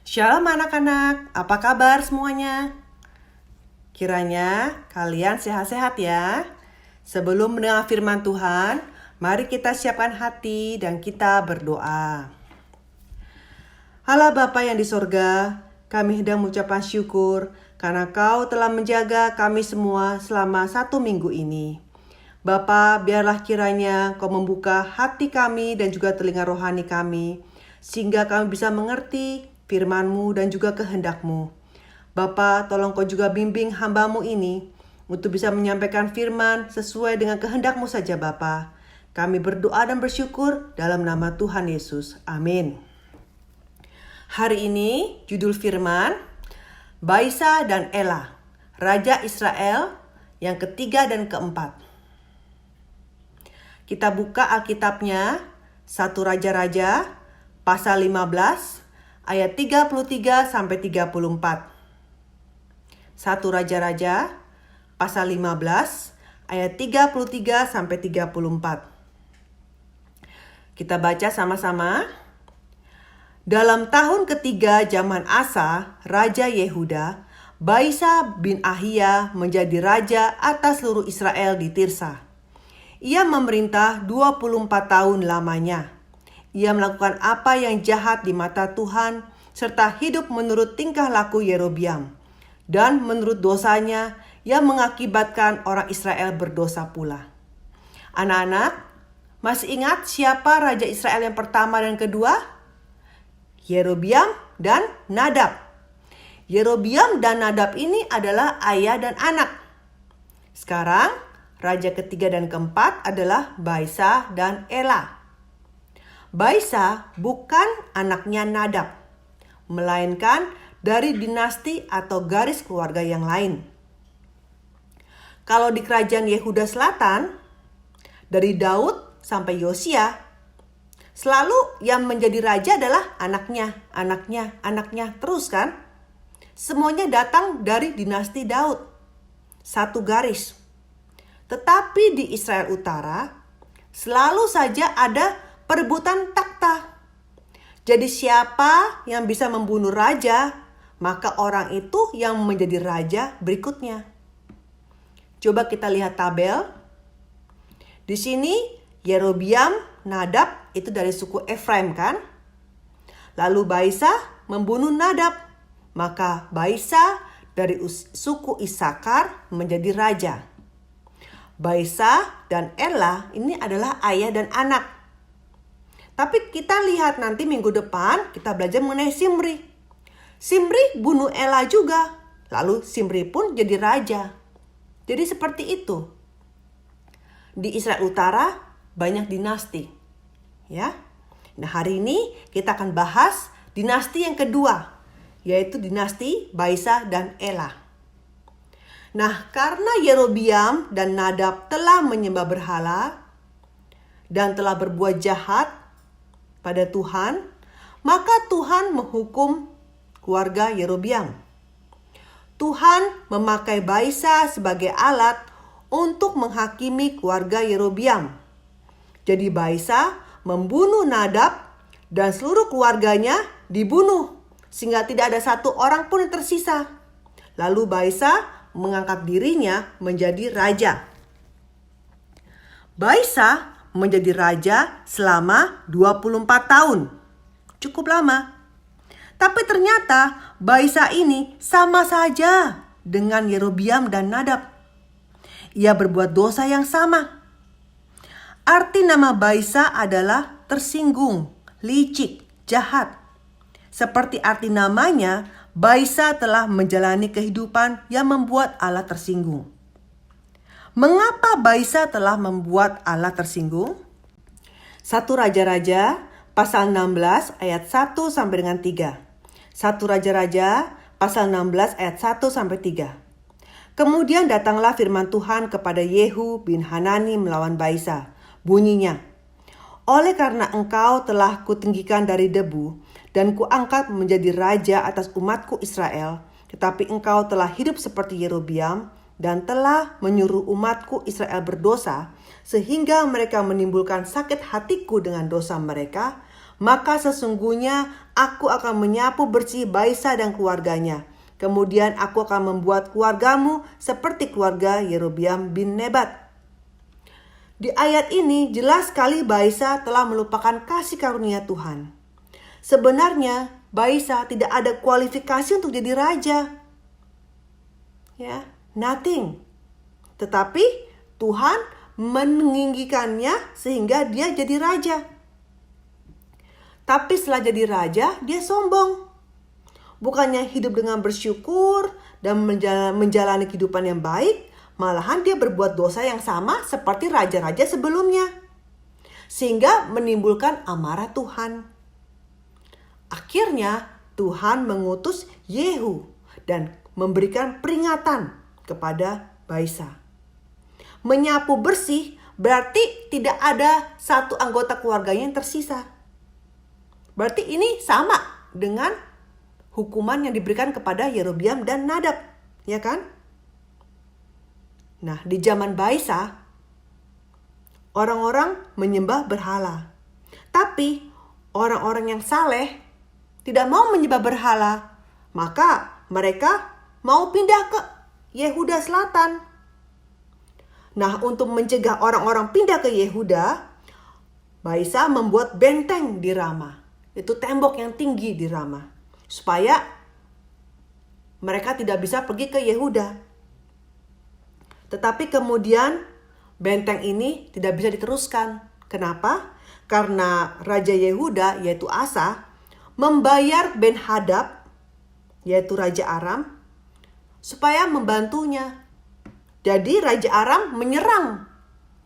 Shalom anak-anak, apa kabar semuanya? Kiranya kalian sehat-sehat ya. Sebelum mendengar firman Tuhan, mari kita siapkan hati dan kita berdoa. Allah Bapa yang di sorga, kami hendak mengucapkan syukur karena Kau telah menjaga kami semua selama 1 minggu ini. Bapa, biarlah kiranya Kau membuka hati kami dan juga telinga rohani kami, sehingga kami bisa mengerti firman-Mu dan juga kehendak-Mu. Bapa, tolong Kau juga bimbing hamba-Mu ini untuk bisa menyampaikan firman sesuai dengan kehendak-Mu saja Bapa. Kami berdoa dan bersyukur dalam nama Tuhan Yesus. Amin. Hari ini judul firman, Baisa dan Ela, Raja Israel yang ketiga dan keempat. Kita buka Alkitabnya, 1 Raja-Raja, pasal 15, ayat 33 sampai 34. 1 Raja-Raja pasal 15 ayat 33 sampai 34. Kita baca sama-sama. Dalam tahun ketiga zaman Asa, Raja Yehuda, Baisa bin Ahia menjadi raja atas seluruh Israel di Tirsa. Ia memerintah 24 tahun lamanya. Ia melakukan apa yang jahat di mata Tuhan, serta hidup menurut tingkah laku Yerobiam. Dan menurut dosanya, yang mengakibatkan orang Israel berdosa pula. Anak-anak, masih ingat siapa Raja Israel yang pertama dan kedua? Yerobiam dan Nadab. Yerobiam dan Nadab ini adalah ayah dan anak. Sekarang, Raja ketiga dan keempat adalah Baisa dan Ela. Baisa bukan anaknya Nadab, melainkan dari dinasti atau garis keluarga yang lain. Kalau di kerajaan Yehuda Selatan, dari Daud sampai Yosia, selalu yang menjadi raja adalah anaknya terus kan? Semuanya datang dari dinasti Daud, satu garis. Tetapi di Israel Utara, selalu saja ada perebutan takhta. Jadi siapa yang bisa membunuh raja, maka orang itu yang menjadi raja berikutnya. Coba kita lihat tabel. Di sini Yerobiam, Nadab itu dari suku Efraim kan? Lalu Baisa membunuh Nadab. Maka Baisa dari suku Isakar menjadi raja. Baisa dan Ela ini adalah ayah dan anak. Tapi kita lihat nanti minggu depan kita belajar mengenai Simri. Simri bunuh Ela juga. Lalu Simri pun jadi raja. Jadi seperti itu. Di Israel Utara banyak dinasti. Ya. Nah, hari ini kita akan bahas dinasti yang kedua, yaitu dinasti Baisa dan Ela. Nah, karena Yerobiam dan Nadab telah menyembah berhala dan telah berbuat jahat pada Tuhan, maka Tuhan menghukum keluarga Yerobiam. Tuhan memakai Baisa sebagai alat untuk menghakimi keluarga Yerobiam. Jadi Baisa membunuh Nadab dan seluruh keluarganya dibunuh, sehingga tidak ada satu orang pun yang tersisa. Lalu Baisa mengangkat dirinya menjadi raja. Baisa menjadi raja selama 24 tahun. Cukup lama. Tapi ternyata Baisa ini sama saja dengan Yerobiam dan Nadab. Ia berbuat dosa yang sama. Arti nama Baisa adalah tersinggung, licik, jahat. Seperti arti namanya, Baisa telah menjalani kehidupan yang membuat Allah tersinggung. Mengapa Baisa telah membuat Allah tersinggung? 1 Raja-Raja pasal 16 ayat 1 sampai dengan 3. 1 Raja-Raja pasal 16 ayat 1 sampai 3. Kemudian datanglah firman Tuhan kepada Yehu bin Hanani melawan Baisa. Bunyinya, oleh karena engkau telah kutinggikan dari debu dan kuangkat menjadi raja atas umatku Israel, tetapi engkau telah hidup seperti Yerobiam dan telah menyuruh umatku Israel berdosa, sehingga mereka menimbulkan sakit hatiku dengan dosa mereka, maka sesungguhnya aku akan menyapu bersih Baisa dan keluarganya. Kemudian aku akan membuat keluargamu seperti keluarga Yerobeam bin Nebat. Di ayat ini jelas sekali Baisa telah melupakan kasih karunia Tuhan. Sebenarnya Baisa tidak ada kualifikasi untuk jadi raja. Ya, nothing. Tetapi Tuhan meninggikannya sehingga dia jadi raja. Tapi setelah jadi raja, dia sombong. Bukannya hidup dengan bersyukur dan menjalani kehidupan yang baik, malahan dia berbuat dosa yang sama seperti raja-raja sebelumnya. Sehingga menimbulkan amarah Tuhan. Akhirnya Tuhan mengutus Yehu dan memberikan peringatan kepada Baisa. Menyapu bersih berarti tidak ada satu anggota keluarganya yang tersisa. Berarti ini sama dengan hukuman yang diberikan kepada Yerobeam dan Nadab, ya kan? Nah, di zaman Baisa, orang-orang menyembah berhala. Tapi orang-orang yang saleh tidak mau menyembah berhala. Maka mereka mau pindah ke Yehuda Selatan. Nah, untuk mencegah orang-orang pindah ke Yehuda, Baisa membuat benteng di Rama. Itu tembok yang tinggi di Rama. Supaya mereka tidak bisa pergi ke Yehuda. Tetapi kemudian benteng ini tidak bisa diteruskan. Kenapa? Karena Raja Yehuda yaitu Asa membayar Ben-Hadad yaitu Raja Aram supaya membantunya. Jadi Raja Aram menyerang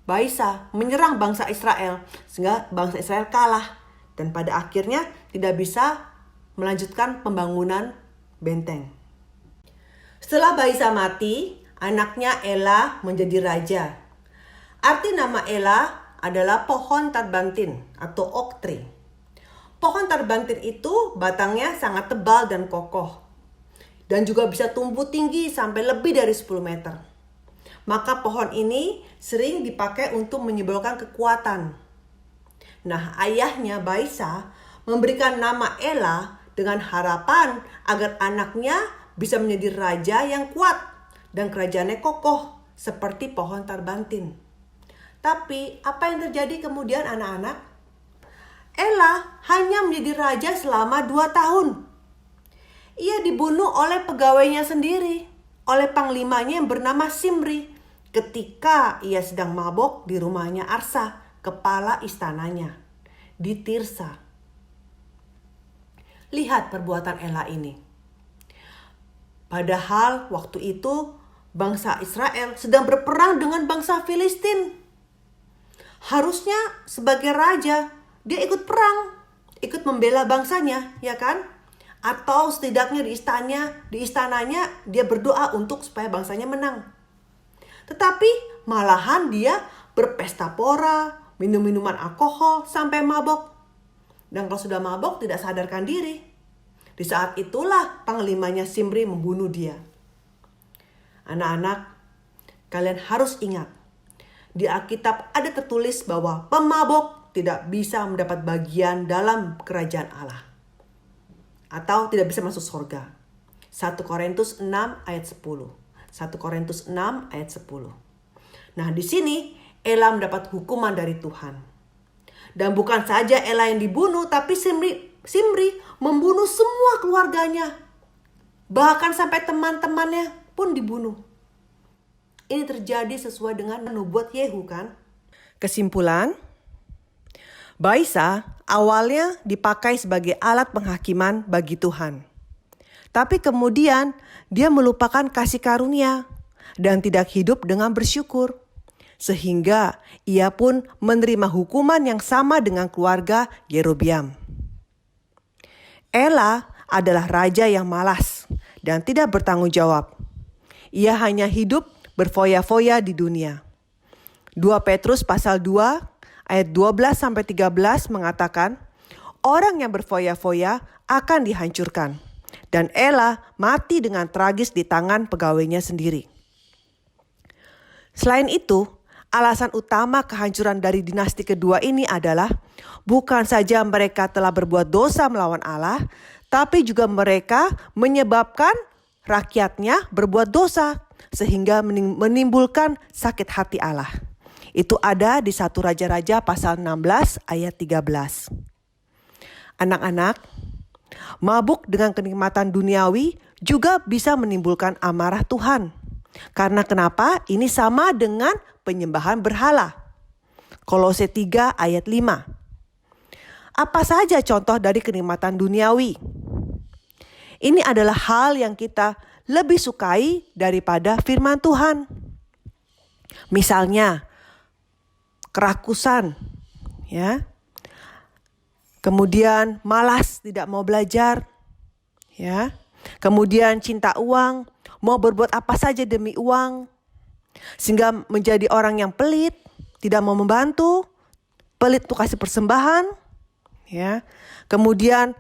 Baisa, menyerang bangsa Israel. Sehingga bangsa Israel kalah. Dan pada akhirnya tidak bisa melanjutkan pembangunan benteng. Setelah Baisa mati, anaknya Ela menjadi raja. Arti nama Ela adalah pohon tarbantin atau oak tree. Pohon tarbantin itu batangnya sangat tebal dan kokoh. Dan juga bisa tumbuh tinggi sampai lebih dari 10 meter. Maka pohon ini sering dipakai untuk menyimbolkan kekuatan. Nah, ayahnya Baisa memberikan nama Ela dengan harapan agar anaknya bisa menjadi raja yang kuat dan kerajaannya kokoh seperti pohon tarbantin. Tapi apa yang terjadi kemudian anak-anak? Ela hanya menjadi raja selama 2 tahun. Ia dibunuh oleh pegawainya sendiri, oleh panglimanya yang bernama Simri, ketika ia sedang mabok di rumahnya Arsa, kepala istananya, di Tirsa. Lihat perbuatan Ela ini. Padahal waktu itu bangsa Israel sedang berperang dengan bangsa Filistin. Harusnya sebagai raja dia ikut perang, ikut membela bangsanya, ya kan? Atau setidaknya di istananya dia berdoa untuk supaya bangsanya menang. Tetapi malahan dia berpesta pora, minum minuman alkohol sampai mabok. Dan kalau sudah mabok tidak sadarkan diri. Di saat itulah panglimanya Simri membunuh dia. Anak-anak, kalian harus ingat. Di Alkitab ada tertulis bahwa pemabok tidak bisa mendapat bagian dalam kerajaan Allah. Atau tidak bisa masuk surga. 1 Korintus 6 ayat 10. 1 Korintus 6 ayat 10. Nah, di sini Ela mendapat hukuman dari Tuhan. Dan bukan saja Ela yang dibunuh, tapi Simri membunuh semua keluarganya. Bahkan sampai teman-temannya pun dibunuh. Ini terjadi sesuai dengan nubuat Yehu, kan? Kesimpulan, Baisa awalnya dipakai sebagai alat penghakiman bagi Tuhan. Tapi kemudian dia melupakan kasih karunia dan tidak hidup dengan bersyukur. Sehingga ia pun menerima hukuman yang sama dengan keluarga Yerobeam. Ela adalah raja yang malas dan tidak bertanggung jawab. Ia hanya hidup berfoya-foya di dunia. 2 Petrus pasal 2 ayat 12-13 mengatakan, orang yang berfoya-foya akan dihancurkan. Dan Ela mati dengan tragis di tangan pegawainya sendiri. Selain itu, Alasan utama kehancuran dari dinasti kedua ini adalah bukan saja mereka telah berbuat dosa melawan Allah, tapi juga mereka menyebabkan rakyatnya berbuat dosa sehingga menimbulkan sakit hati Allah. Itu ada di 1 Raja-Raja pasal 16 ayat 13. Anak-anak, mabuk dengan kenikmatan duniawi juga bisa menimbulkan amarah Tuhan. Karena kenapa? Ini sama dengan penyembahan berhala. Kolose 3 ayat 5. Apa saja contoh dari kenikmatan duniawi? Ini adalah hal yang kita lebih sukai daripada firman Tuhan. Misalnya, kerakusan, ya. Kemudian malas, tidak mau belajar, ya. Kemudian cinta uang, mau berbuat apa saja demi uang, sehingga menjadi orang yang pelit, tidak mau membantu, pelit untuk kasih persembahan, ya. Kemudian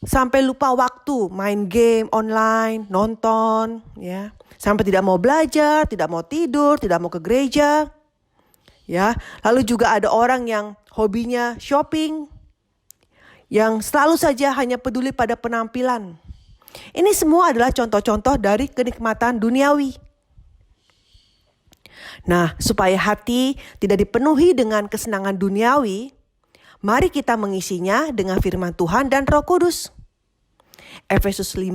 sampai lupa waktu, main game online, nonton, ya. Sampai tidak mau belajar, tidak mau tidur, tidak mau ke gereja, ya. Lalu juga ada orang yang hobinya shopping, yang selalu saja hanya peduli pada penampilan. Ini semua adalah contoh-contoh dari kenikmatan duniawi. Nah, supaya hati tidak dipenuhi dengan kesenangan duniawi, mari kita mengisinya dengan firman Tuhan dan Roh Kudus. Efesus 5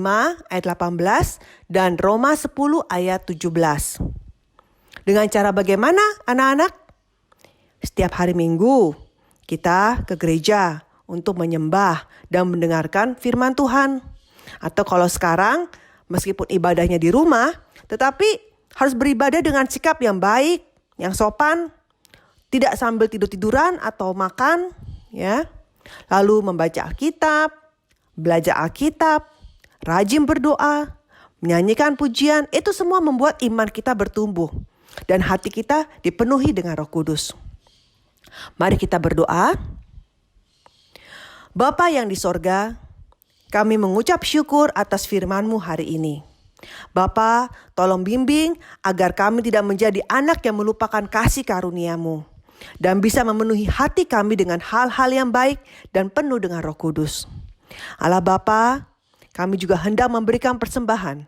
ayat 18 dan Roma 10 ayat 17. Dengan cara bagaimana anak-anak? Setiap hari Minggu kita ke gereja untuk menyembah dan mendengarkan firman Tuhan. Atau kalau sekarang meskipun ibadahnya di rumah, tetapi harus beribadah dengan sikap yang baik, yang sopan, tidak sambil tidur-tiduran atau makan, ya. Lalu membaca Alkitab, belajar Alkitab, rajin berdoa, menyanyikan pujian, itu semua membuat iman kita bertumbuh dan hati kita dipenuhi dengan Roh Kudus. Mari kita berdoa. Bapa yang di sorga, kami mengucap syukur atas firman-Mu hari ini. Bapa, tolong bimbing agar kami tidak menjadi anak yang melupakan kasih karunia-Mu dan bisa memenuhi hati kami dengan hal-hal yang baik dan penuh dengan Roh Kudus. Allah Bapa, kami juga hendak memberikan persembahan.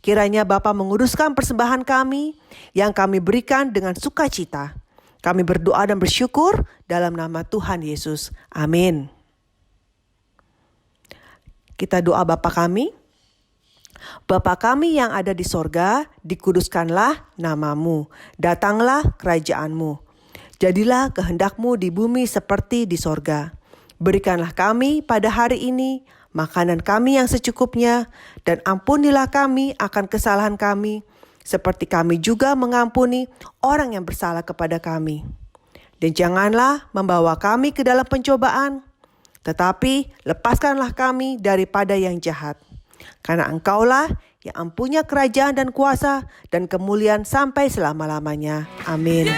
Kiranya Bapa menguruskan persembahan kami yang kami berikan dengan sukacita. Kami berdoa dan bersyukur dalam nama Tuhan Yesus. Amin. Kita doa Bapa kami. Bapa kami yang ada di sorga, dikuduskanlah nama-Mu. Datanglah kerajaan-Mu. Jadilah kehendak-Mu di bumi seperti di sorga. Berikanlah kami pada hari ini makanan kami yang secukupnya, dan ampunilah kami akan kesalahan kami, seperti kami juga mengampuni orang yang bersalah kepada kami. Dan janganlah membawa kami ke dalam pencobaan, tetapi lepaskanlah kami daripada yang jahat. Karena Engkaulah yang mempunyai kerajaan dan kuasa dan kemuliaan sampai selama-lamanya. Amin.